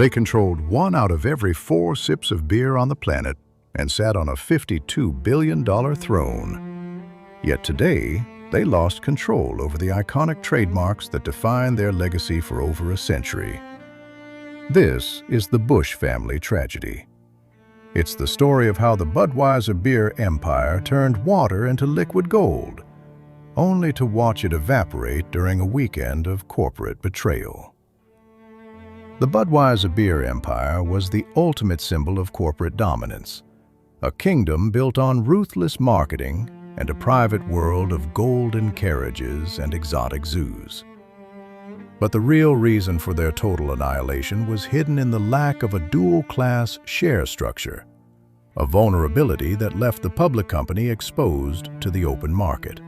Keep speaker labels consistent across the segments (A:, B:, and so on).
A: They controlled 1 out of every 4 sips of beer on the planet and sat on a $52 billion throne. Yet today, they lost control over the iconic trademarks that define their legacy for over a century. This is the Busch family tragedy. It's the story of how the Budweiser beer empire turned water into liquid gold, only to watch it evaporate during a weekend of corporate betrayal. The Budweiser beer empire was the ultimate symbol of corporate dominance, a kingdom built on ruthless marketing and a private world of golden carriages and exotic zoos. But the real reason for their total annihilation was hidden in the lack of a dual-class share structure, a vulnerability that left the public company exposed to the open market.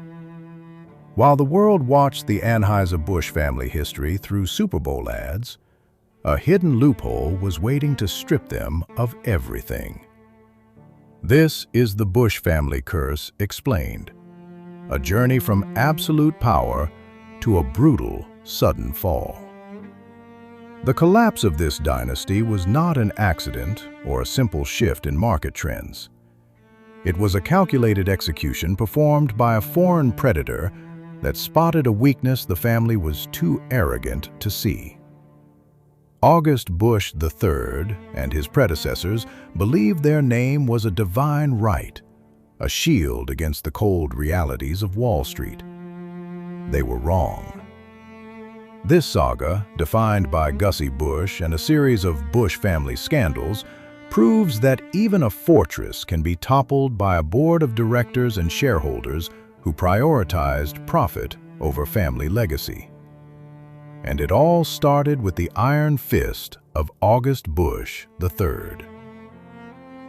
A: While the world watched the Anheuser-Busch family history through Super Bowl ads, a hidden loophole was waiting to strip them of everything. This is the Busch family curse explained, a journey from absolute power to a brutal, sudden fall. The collapse of this dynasty was not an accident or a simple shift in market trends. It was a calculated execution performed by a foreign predator that spotted a weakness the family was too arrogant to see. August Busch III and his predecessors believed their name was a divine right, a shield against the cold realities of Wall Street. They were wrong. This saga, defined by Gussie Busch and a series of Busch family scandals, proves that even a fortress can be toppled by a board of directors and shareholders who prioritized profit over family legacy. And it all started with the iron fist of August Busch III.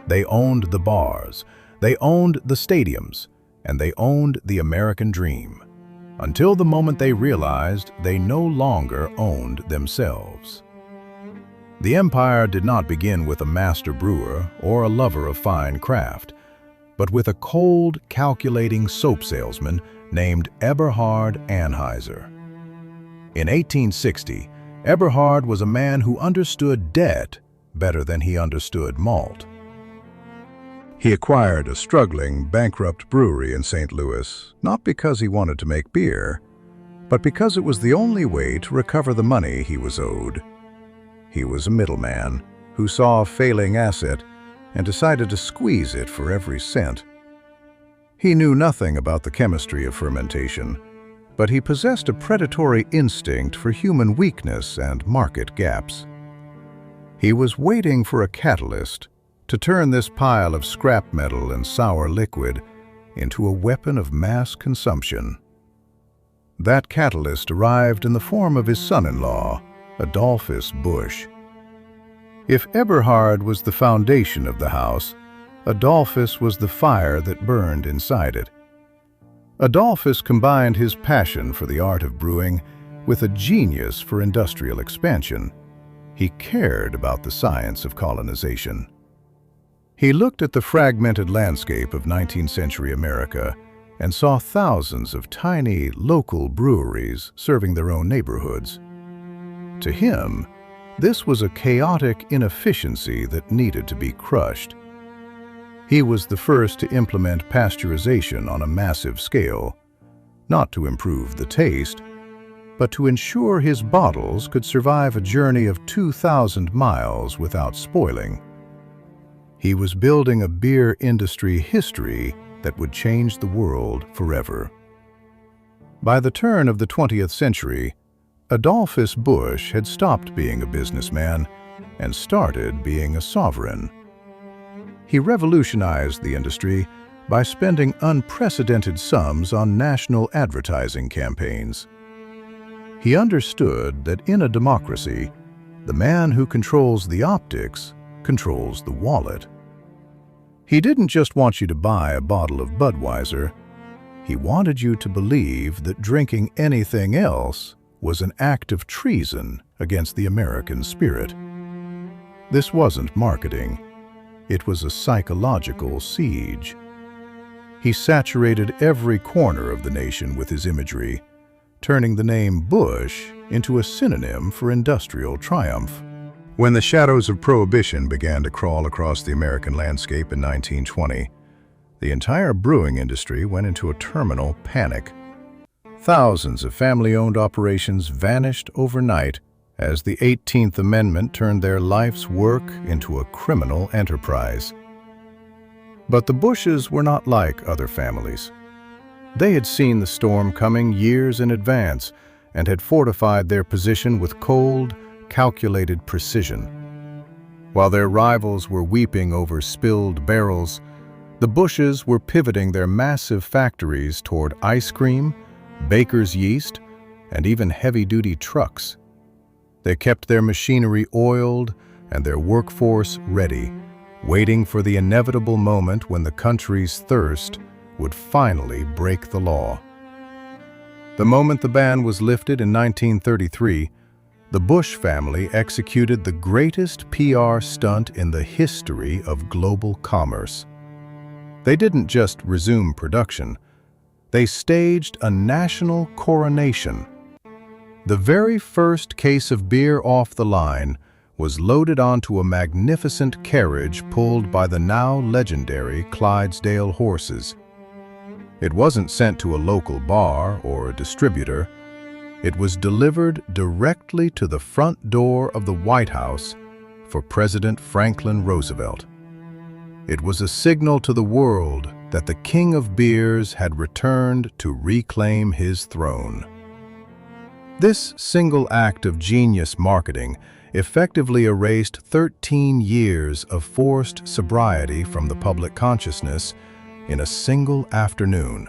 A: They owned the bars, they owned the stadiums, and they owned the American dream, until the moment they realized they no longer owned themselves. The empire did not begin with a master brewer or a lover of fine craft, but with a cold, calculating soap salesman named Eberhard Anheuser. In 1860, Eberhard was a man who understood debt better than he understood malt. He acquired a struggling, bankrupt brewery in St. Louis, not because he wanted to make beer, but because it was the only way to recover the money he was owed. He was a middleman who saw a failing asset and decided to squeeze it for every cent. He knew nothing about the chemistry of fermentation, but he possessed a predatory instinct for human weakness and market gaps. He was waiting for a catalyst to turn this pile of scrap metal and sour liquid into a weapon of mass consumption. That catalyst arrived in the form of his son-in-law, Adolphus Busch. If Eberhard was the foundation of the house, Adolphus was the fire that burned inside it. Adolphus combined his passion for the art of brewing with a genius for industrial expansion. He cared about the science of colonization. He looked at the fragmented landscape of 19th century America and saw thousands of tiny, local breweries serving their own neighborhoods. To him, this was a chaotic inefficiency that needed to be crushed. He was the first to implement pasteurization on a massive scale, not to improve the taste, but to ensure his bottles could survive a journey of 2,000 miles without spoiling. He was building a beer industry history that would change the world forever. By the turn of the 20th century, Adolphus Busch had stopped being a businessman and started being a sovereign. He revolutionized the industry by spending unprecedented sums on national advertising campaigns. He understood that in a democracy, the man who controls the optics controls the wallet. He didn't just want you to buy a bottle of Budweiser. He wanted you to believe that drinking anything else was an act of treason against the American spirit. This wasn't marketing. It was a psychological siege. He saturated every corner of the nation with his imagery, turning the name Busch into a synonym for industrial triumph. When the shadows of Prohibition began to crawl across the American landscape in 1920, the entire brewing industry went into a terminal panic. Thousands of family-owned operations vanished overnight as the 18th Amendment turned their life's work into a criminal enterprise. But the Bushes were not like other families. They had seen the storm coming years in advance and had fortified their position with cold, calculated precision. While their rivals were weeping over spilled barrels, the Bushes were pivoting their massive factories toward ice cream, baker's yeast, and even heavy-duty trucks. They kept their machinery oiled and their workforce ready, waiting for the inevitable moment when the country's thirst would finally break the law. The moment the ban was lifted in 1933, the Busch family executed the greatest PR stunt in the history of global commerce. They didn't just resume production, they staged a national coronation. The very first case of beer off the line was loaded onto a magnificent carriage pulled by the now legendary Clydesdale horses. It wasn't sent to a local bar or a distributor. It was delivered directly to the front door of the White House for President Franklin Roosevelt. It was a signal to the world that the king of beers had returned to reclaim his throne. This single act of genius marketing effectively erased 13 years of forced sobriety from the public consciousness in a single afternoon.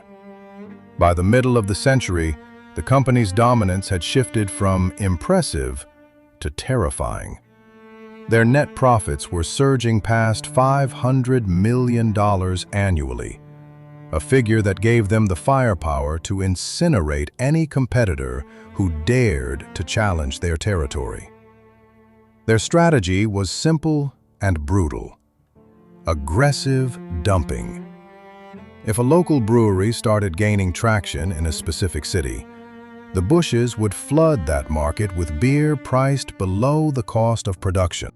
A: By the middle of the century, the company's dominance had shifted from impressive to terrifying. Their net profits were surging past $500 million annually, a figure that gave them the firepower to incinerate any competitor who dared to challenge their territory. Their strategy was simple and brutal: aggressive dumping. If a local brewery started gaining traction in a specific city, the Bushes would flood that market with beer priced below the cost of production.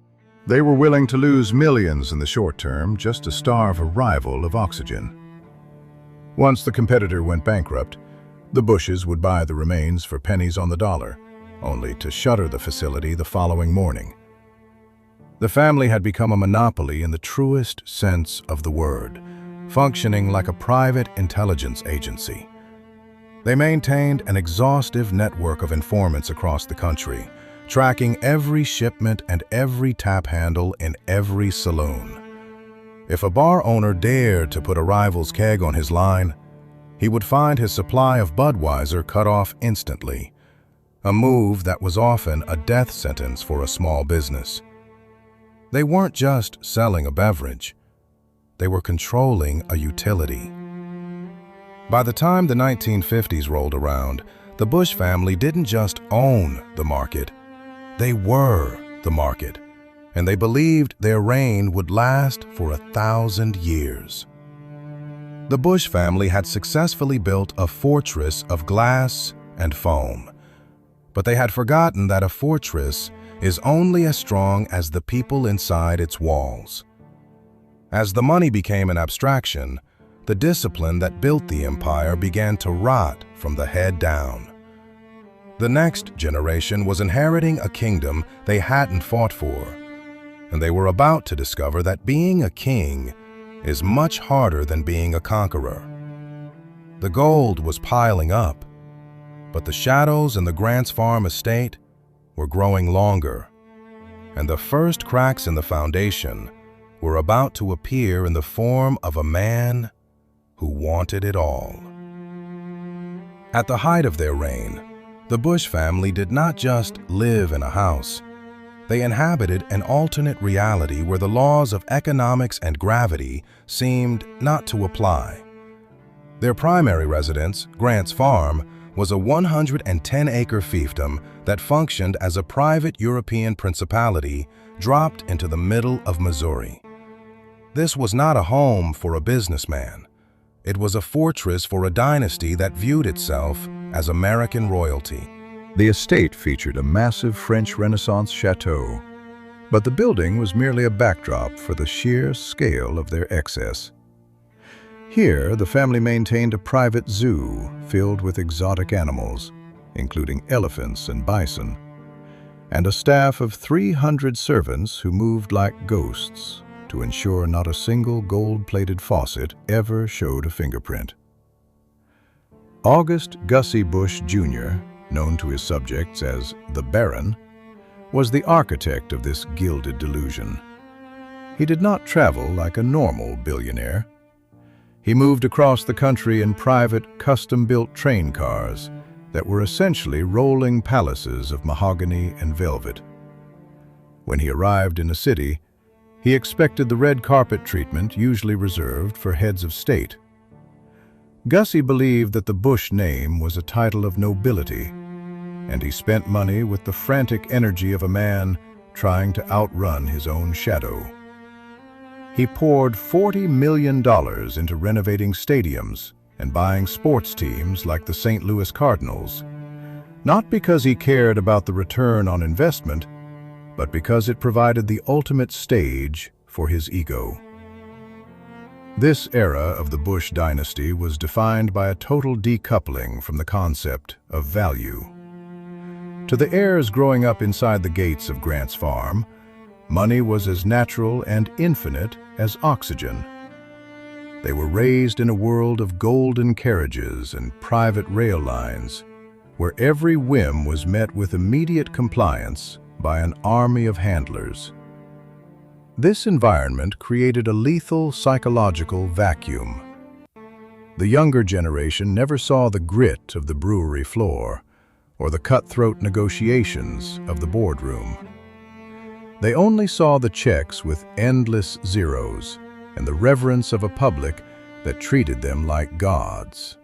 A: They were willing to lose millions in the short term just to starve a rival of oxygen. Once the competitor went bankrupt, the Bushes would buy the remains for pennies on the dollar, only to shutter the facility the following morning. The family had become a monopoly in the truest sense of the word, functioning like a private intelligence agency. They maintained an exhaustive network of informants across the country, tracking every shipment and every tap handle in every saloon. If a bar owner dared to put a rival's keg on his line, he would find his supply of Budweiser cut off instantly, a move that was often a death sentence for a small business. They weren't just selling a beverage, they were controlling a utility. By the time the 1950s rolled around, the Busch family didn't just own the market, they were the market, and they believed their reign would last for 1,000 years. The Busch family had successfully built a fortress of glass and foam, but they had forgotten that a fortress is only as strong as the people inside its walls. As the money became an abstraction, the discipline that built the empire began to rot from the head down. The next generation was inheriting a kingdom they hadn't fought for, and they were about to discover that being a king is much harder than being a conqueror. The gold was piling up, but the shadows in the Grants Farm estate were growing longer, and the first cracks in the foundation were about to appear in the form of a man who wanted it all. At the height of their reign, the Busch family did not just live in a house. They inhabited an alternate reality where the laws of economics and gravity seemed not to apply. Their primary residence, Grants Farm, was a 110-acre fiefdom that functioned as a private European principality dropped into the middle of Missouri. This was not a home for a businessman. It was a fortress for a dynasty that viewed itself as American royalty. The estate featured a massive French Renaissance chateau, But the building was merely a backdrop for the sheer scale of their excess. Here, the family maintained a private zoo filled with exotic animals, including elephants and bison, and a staff of 300 servants who moved like ghosts to ensure not a single gold-plated faucet ever showed a fingerprint. August Gussie Busch Jr., known to his subjects as the Baron, was the architect of this gilded delusion. He did not travel like a normal billionaire. He moved across the country in private, custom-built train cars that were essentially rolling palaces of mahogany and velvet. When he arrived in a city, he expected the red carpet treatment usually reserved for heads of state. Gussie believed that the Busch name was a title of nobility, and he spent money with the frantic energy of a man trying to outrun his own shadow. He poured $40 million into renovating stadiums and buying sports teams like the St. Louis Cardinals, not because he cared about the return on investment, but because it provided the ultimate stage for his ego. This era of the Busch dynasty was defined by a total decoupling from the concept of value. To the heirs growing up inside the gates of Grant's farm, money was as natural and infinite as oxygen. They were raised in a world of golden carriages and private rail lines, where every whim was met with immediate compliance by an army of handlers. This environment created a lethal psychological vacuum. The younger generation never saw the grit of the brewery floor or the cutthroat negotiations of the boardroom. They only saw the checks with endless zeros and the reverence of a public that treated them like gods.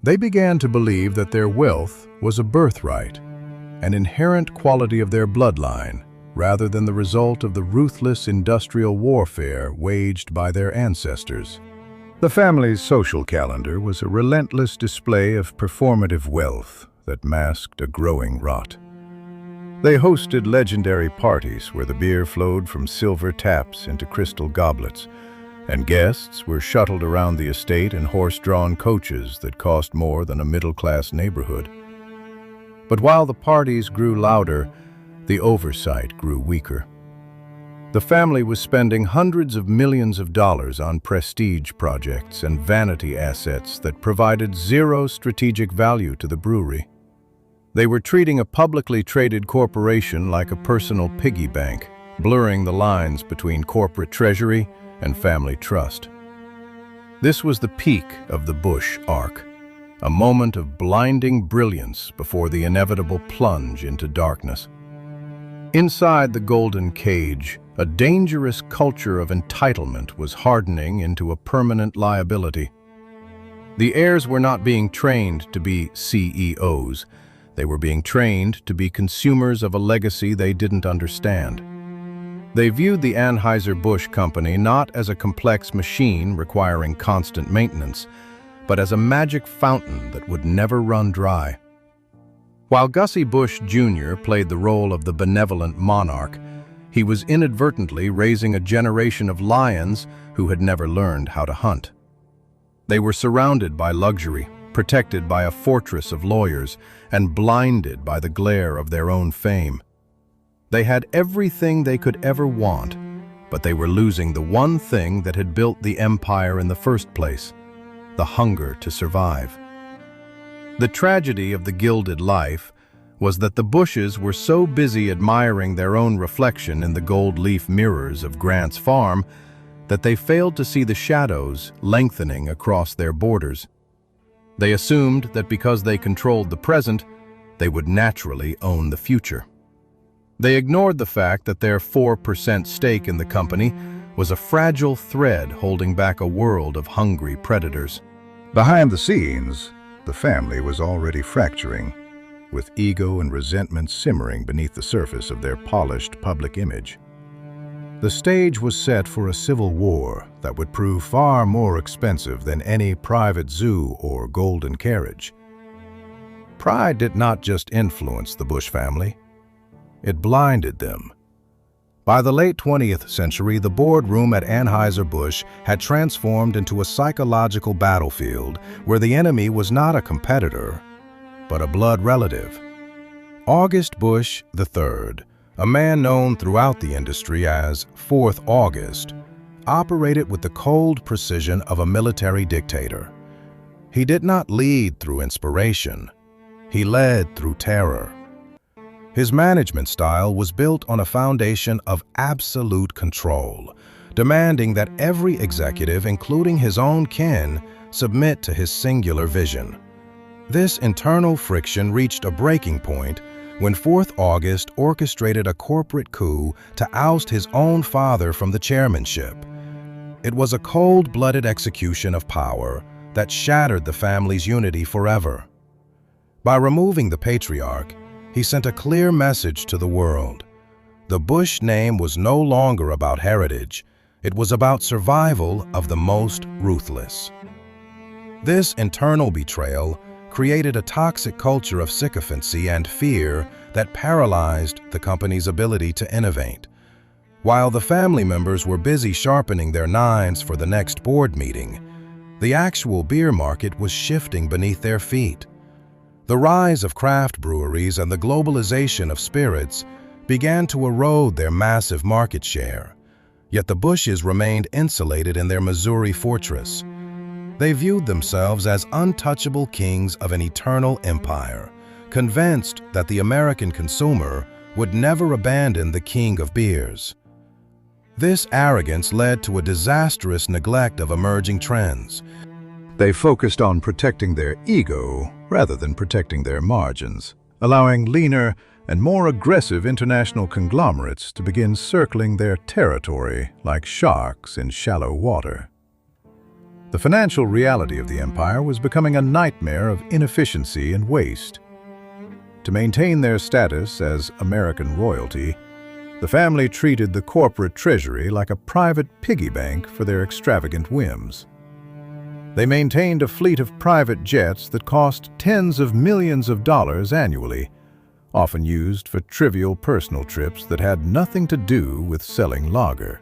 A: They began to believe that their wealth was a birthright, an inherent quality of their bloodline, rather than the result of the ruthless industrial warfare waged by their ancestors. The family's social calendar was a relentless display of performative wealth that masked a growing rot. They hosted legendary parties where the beer flowed from silver taps into crystal goblets, and guests were shuttled around the estate in horse-drawn coaches that cost more than a middle-class neighborhood. But while the parties grew louder, the oversight grew weaker. The family was spending hundreds of millions of dollars on prestige projects and vanity assets that provided zero strategic value to the brewery. They were treating a publicly traded corporation like a personal piggy bank, blurring the lines between corporate treasury and family trust. This was the peak of the Busch arc, a moment of blinding brilliance before the inevitable plunge into darkness. Inside the golden cage, a dangerous culture of entitlement was hardening into a permanent liability. The heirs were not being trained to be CEOs. They were being trained to be consumers of a legacy they didn't understand. They viewed the Anheuser-Busch company not as a complex machine requiring constant maintenance, but as a magic fountain that would never run dry. While Gussie Busch Jr. played the role of the benevolent monarch, he was inadvertently raising a generation of lions who had never learned how to hunt. They were surrounded by luxury, protected by a fortress of lawyers, and blinded by the glare of their own fame. They had everything they could ever want, but they were losing the one thing that had built the empire in the first place: the hunger to survive. The tragedy of the gilded life was that the Busches were so busy admiring their own reflection in the gold leaf mirrors of Grant's farm that they failed to see the shadows lengthening across their borders. They assumed that because they controlled the present, they would naturally own the future. They ignored the fact that their 4% stake in the company was a fragile thread holding back a world of hungry predators. Behind the scenes, the family was already fracturing, with ego and resentment simmering beneath the surface of their polished public image. The stage was set for a civil war that would prove far more expensive than any private zoo or golden carriage. Pride did not just influence the Busch family, it blinded them. By the late 20th century, the boardroom at Anheuser-Busch had transformed into a psychological battlefield where the enemy was not a competitor, but a blood relative. August Busch III, a man known throughout the industry as 4th August, operated with the cold precision of a military dictator. He did not lead through inspiration. He led through terror. His management style was built on a foundation of absolute control, demanding that every executive, including his own kin, submit to his singular vision. This internal friction reached a breaking point when 4th August orchestrated a corporate coup to oust his own father from the chairmanship. It was a cold-blooded execution of power that shattered the family's unity forever. By removing the patriarch, he sent a clear message to the world. The Busch name was no longer about heritage. It was about survival of the most ruthless. This internal betrayal created a toxic culture of sycophancy and fear that paralyzed the company's ability to innovate. While the family members were busy sharpening their knives for the next board meeting, the actual beer market was shifting beneath their feet. The rise of craft breweries and the globalization of spirits began to erode their massive market share, yet the Busches remained insulated in their Missouri fortress. They viewed themselves as untouchable kings of an eternal empire, convinced that the American consumer would never abandon the king of beers. This arrogance led to a disastrous neglect of emerging trends. They focused on protecting their ego rather than protecting their margins, allowing leaner and more aggressive international conglomerates to begin circling their territory like sharks in shallow water. The financial reality of the empire was becoming a nightmare of inefficiency and waste. To maintain their status as American royalty, the family treated the corporate treasury like a private piggy bank for their extravagant whims. They maintained a fleet of private jets that cost tens of millions of dollars annually, often used for trivial personal trips that had nothing to do with selling lager.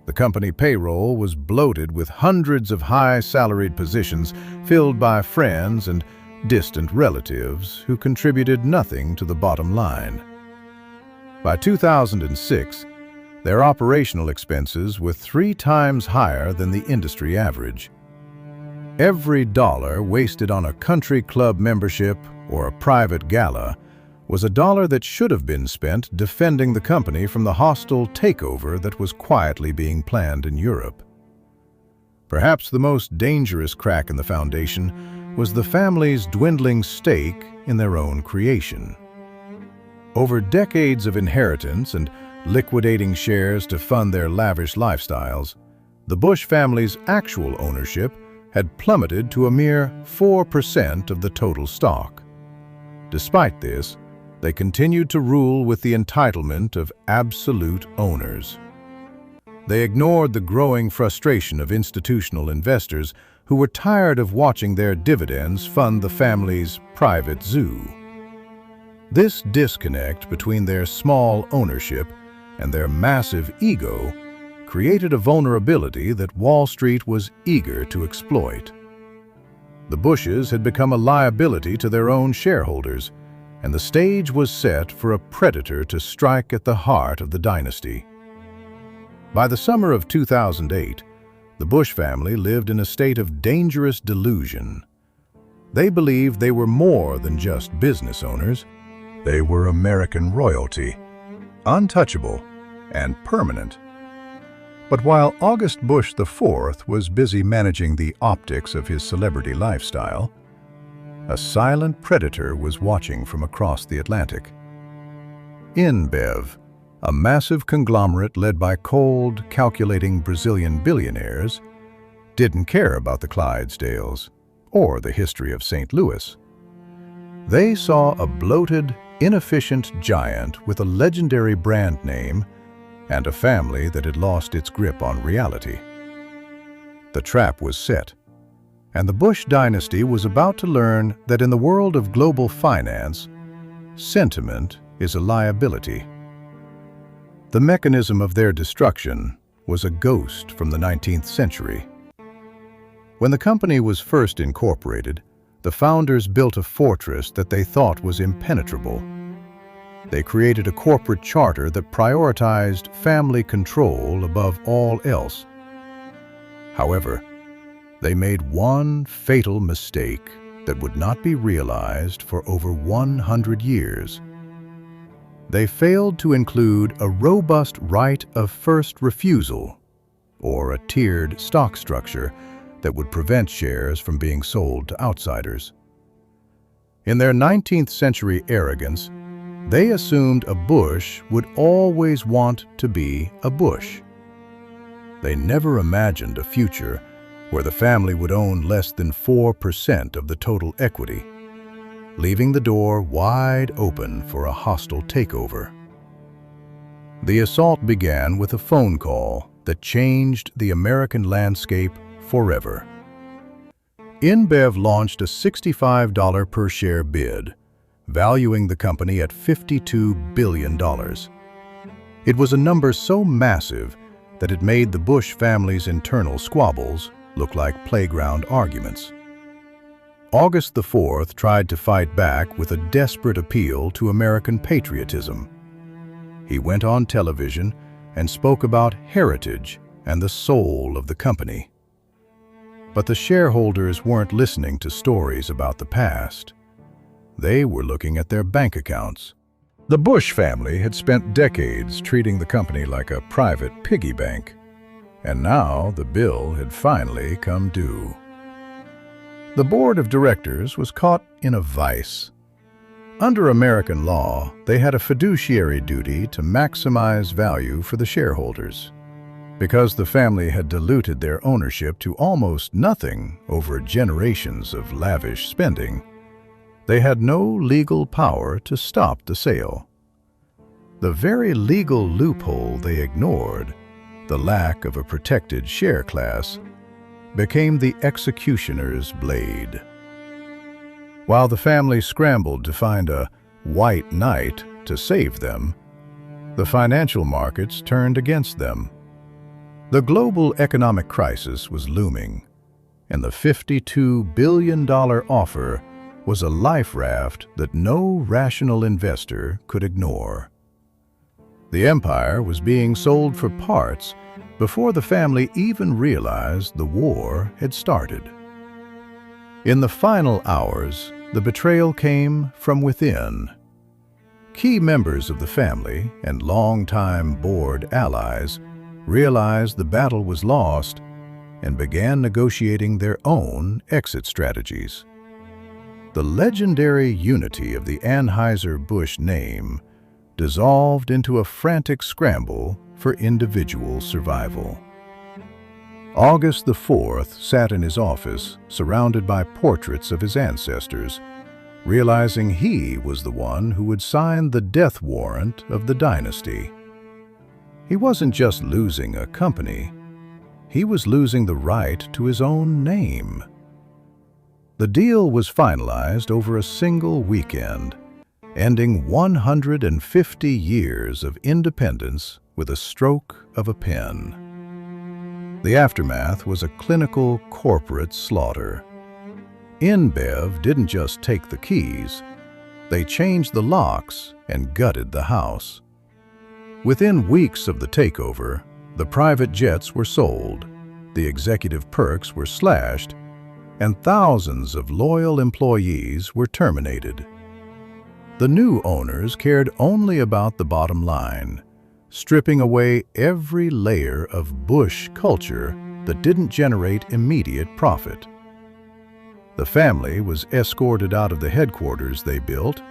A: The company payroll was bloated with hundreds of high-salaried positions filled by friends and distant relatives who contributed nothing to the bottom line. By 2006, their operational expenses were 3 times higher than the industry average. Every dollar wasted on a country club membership or a private gala was a dollar that should have been spent defending the company from the hostile takeover that was quietly being planned in Europe. Perhaps the most dangerous crack in the foundation was the family's dwindling stake in their own creation. Over decades of inheritance and liquidating shares to fund their lavish lifestyles, the Busch family's actual ownership had plummeted to a mere 4% of the total stock. Despite this, they continued to rule with the entitlement of absolute owners. They ignored the growing frustration of institutional investors who were tired of watching their dividends fund the family's private zoo. This disconnect between their small ownership and their massive ego created a vulnerability that Wall Street was eager to exploit. The Busches had become a liability to their own shareholders, and the stage was set for a predator to strike at the heart of the dynasty. By the summer of 2008, the Busch family lived in a state of dangerous delusion. They believed they were more than just business owners. They were American royalty, untouchable and permanent. But while August Busch IV was busy managing the optics of his celebrity lifestyle, a silent predator was watching from across the Atlantic. InBev, a massive conglomerate led by cold, calculating Brazilian billionaires, didn't care about the Clydesdales or the history of St. Louis. They saw a bloated, inefficient giant with a legendary brand name and a family that had lost its grip on reality. The trap was set, and the Busch dynasty was about to learn that in the world of global finance, sentiment is a liability. The mechanism of their destruction was a ghost from the 19th century. When the company was first incorporated, the founders built a fortress that they thought was impenetrable. They created a corporate charter that prioritized family control above all else. However, they made one fatal mistake that would not be realized for over 100 years. They failed to include a robust right of first refusal, or a tiered stock structure that would prevent shares from being sold to outsiders. In their 19th century arrogance, they assumed a Busch would always want to be a Busch. They never imagined a future where the family would own less than 4% of the total equity, leaving the door wide open for a hostile takeover. The assault began with a phone call that changed the American landscape forever. InBev launched a $65 per share bid, valuing the company at $52 billion. It was a number so massive that it made the Busch family's internal squabbles look like playground arguments. August IV tried to fight back with a desperate appeal to American patriotism. He went on television and spoke about heritage and the soul of the company. But the shareholders weren't listening to stories about the past. They were looking at their bank accounts. The Busch family had spent decades treating the company like a private piggy bank, and now the bill had finally come due. The board of directors was caught in a vice. Under American law, they had a fiduciary duty to maximize value for the shareholders. Because the family had diluted their ownership to almost nothing over generations of lavish spending, they had no legal power to stop the sale. The very legal loophole they ignored, the lack of a protected share class, became the executioner's blade. While the family scrambled to find a white knight to save them, the financial markets turned against them. The global economic crisis was looming, and the $52 billion offer was a life raft that no rational investor could ignore. The empire was being sold for parts before the family even realized the war had started. In the final hours, the betrayal came from within. Key members of the family and longtime board allies realized the battle was lost and began negotiating their own exit strategies. The legendary unity of the Anheuser-Busch name dissolved into a frantic scramble for individual survival. August IV sat in his office, surrounded by portraits of his ancestors, realizing he was the one who would sign the death warrant of the dynasty. He wasn't just losing a company, he was losing the right to his own name. The deal was finalized over a single weekend, ending 150 years of independence with a stroke of a pen. The aftermath was a clinical corporate slaughter. InBev didn't just take the keys, they changed the locks and gutted the house. Within weeks of the takeover, the private jets were sold, the executive perks were slashed, and thousands of loyal employees were terminated. The new owners cared only about the bottom line, stripping away every layer of Busch culture that didn't generate immediate profit. The family was escorted out of the headquarters they built,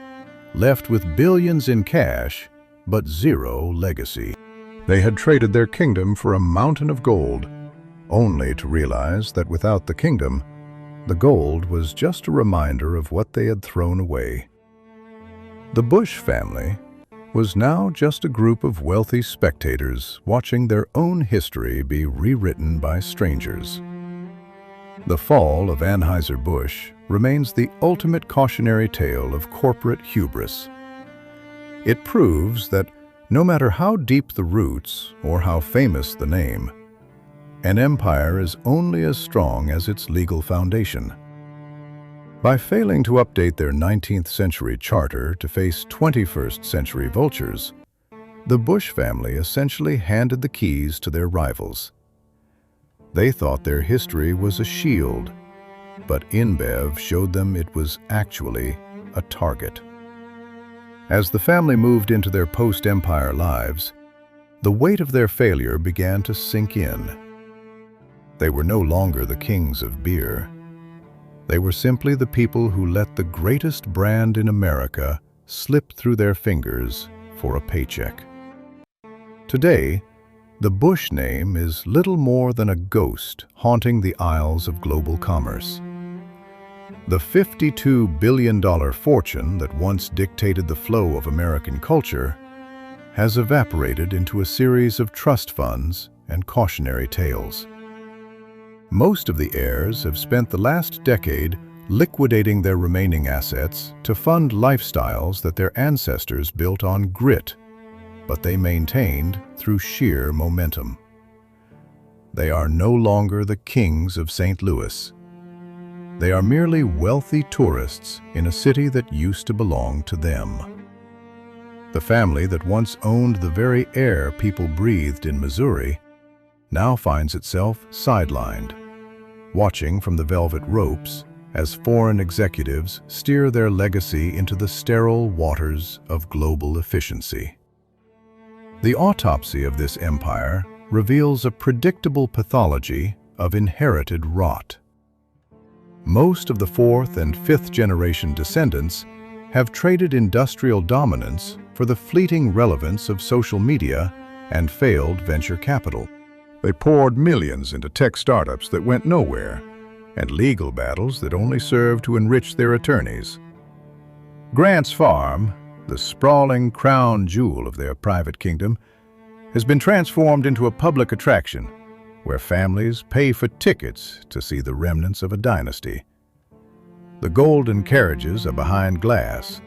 A: left with billions in cash, but zero legacy. They had traded their kingdom for a mountain of gold, only to realize that without the kingdom, the gold was just a reminder of what they had thrown away. The Busch family was now just a group of wealthy spectators watching their own history be rewritten by strangers. The fall of Anheuser-Busch remains the ultimate cautionary tale of corporate hubris. It proves that No matter how deep the roots or how famous the name, an empire is only as strong as its legal foundation. By failing to update their 19th century charter to face 21st century vultures, the Busch family essentially handed the keys to their rivals. They thought their history was a shield, but InBev showed them it was actually a target. As the family moved into their post-empire lives, the weight of their failure began to sink in. They were no longer the kings of beer. They were simply the people who let the greatest brand in America slip through their fingers for a paycheck. Today, the Busch name is little more than a ghost haunting the aisles of global commerce. The $52 billion fortune that once dictated the flow of American culture has evaporated into a series of trust funds and cautionary tales. Most of the heirs have spent the last decade liquidating their remaining assets to fund lifestyles that their ancestors built on grit, but they maintained through sheer momentum. They are no longer the kings of St. Louis. They are merely wealthy tourists in a city that used to belong to them. The family that once owned the very air people breathed in Missouri now finds itself sidelined, watching from the velvet ropes as foreign executives steer their legacy into the sterile waters of global efficiency. The autopsy of this empire reveals a predictable pathology of inherited rot. Most of the fourth and fifth generation descendants have traded industrial dominance for the fleeting relevance of social media and failed venture capital. They poured millions into tech startups that went nowhere and legal battles that only served to enrich their attorneys. Grant's Farm, the sprawling crown jewel of their private kingdom, has been transformed into a public attraction where families pay for tickets to see the remnants of a dynasty. The golden carriages are behind glass,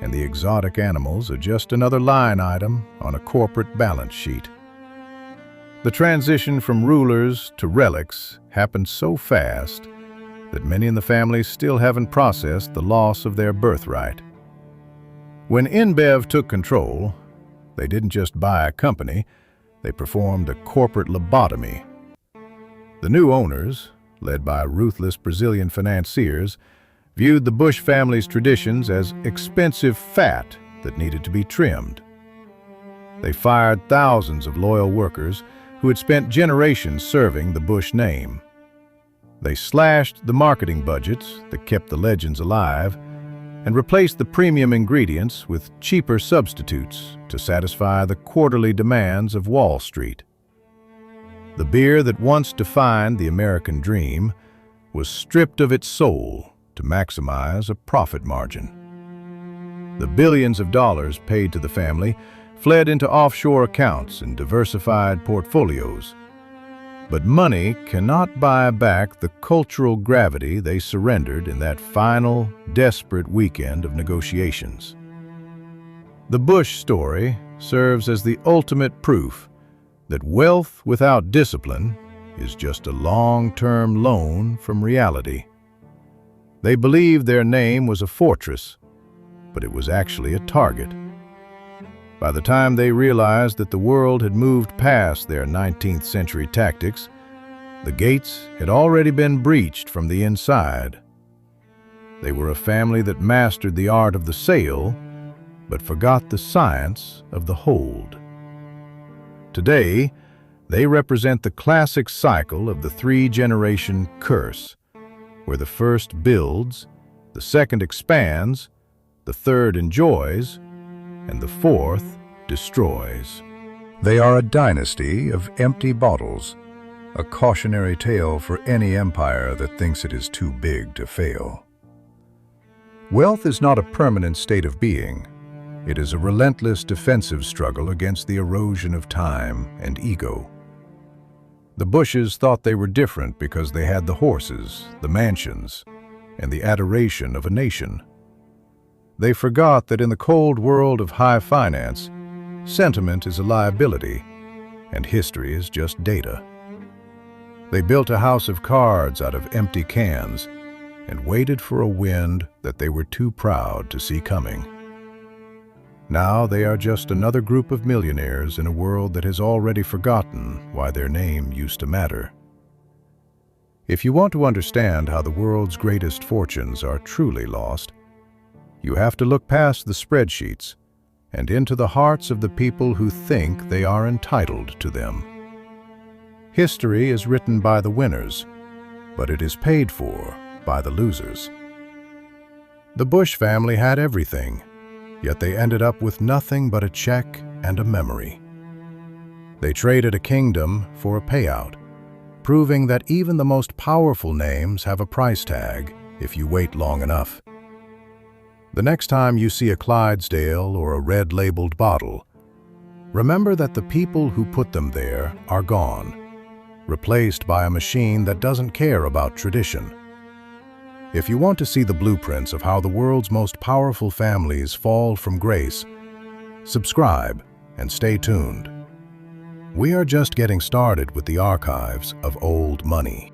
A: and the exotic animals are just another line item on a corporate balance sheet. The transition from rulers to relics happened so fast that many in the family still haven't processed the loss of their birthright. When InBev took control, they didn't just buy a company, they performed a corporate lobotomy. The new owners, led by ruthless Brazilian financiers, viewed the Busch family's traditions as expensive fat that needed to be trimmed. They fired thousands of loyal workers who had spent generations serving the Busch name. They slashed the marketing budgets that kept the legends alive and replaced the premium ingredients with cheaper substitutes to satisfy the quarterly demands of Wall Street. The beer that once defined the American dream was stripped of its soul to maximize a profit margin. The billions of dollars paid to the family fled into offshore accounts and diversified portfolios. But money cannot buy back the cultural gravity they surrendered in that final, desperate weekend of negotiations. The Busch story serves as the ultimate proof that wealth without discipline is just a long-term loan from reality. They believed their name was a fortress, but it was actually a target. By the time they realized that the world had moved past their 19th century tactics, the gates had already been breached from the inside. They were a family that mastered the art of the sale, but forgot the science of the hold. Today, they represent the classic cycle of the three-generation curse, where the first builds, the second expands, the third enjoys, and the fourth destroys. They are a dynasty of empty bottles, a cautionary tale for any empire that thinks it is too big to fail. Wealth is not a permanent state of being. It is a relentless defensive struggle against the erosion of time and ego. The Busches thought they were different because they had the horses, the mansions, and the adoration of a nation. They forgot that in the cold world of high finance, Sentiment is a liability, and history is just data. They built a house of cards out of empty cans and waited for a wind that they were too proud to see coming. Now they are just another group of millionaires in a world that has already forgotten why their name used to matter. If you want to understand how the world's greatest fortunes are truly lost, you have to look past the spreadsheets and into the hearts of the people who think they are entitled to them. History is written by the winners, but it is paid for by the losers. The Busch family had everything, yet they ended up with nothing but a check and a memory. They traded a kingdom for a payout, proving that even the most powerful names have a price tag if you wait long enough. The next time you see a Clydesdale or a red-labeled bottle, remember that the people who put them there are gone, replaced by a machine that doesn't care about tradition. If you want to see the blueprints of how the world's most powerful families fall from grace, subscribe and stay tuned. We are just getting started with the archives of old money.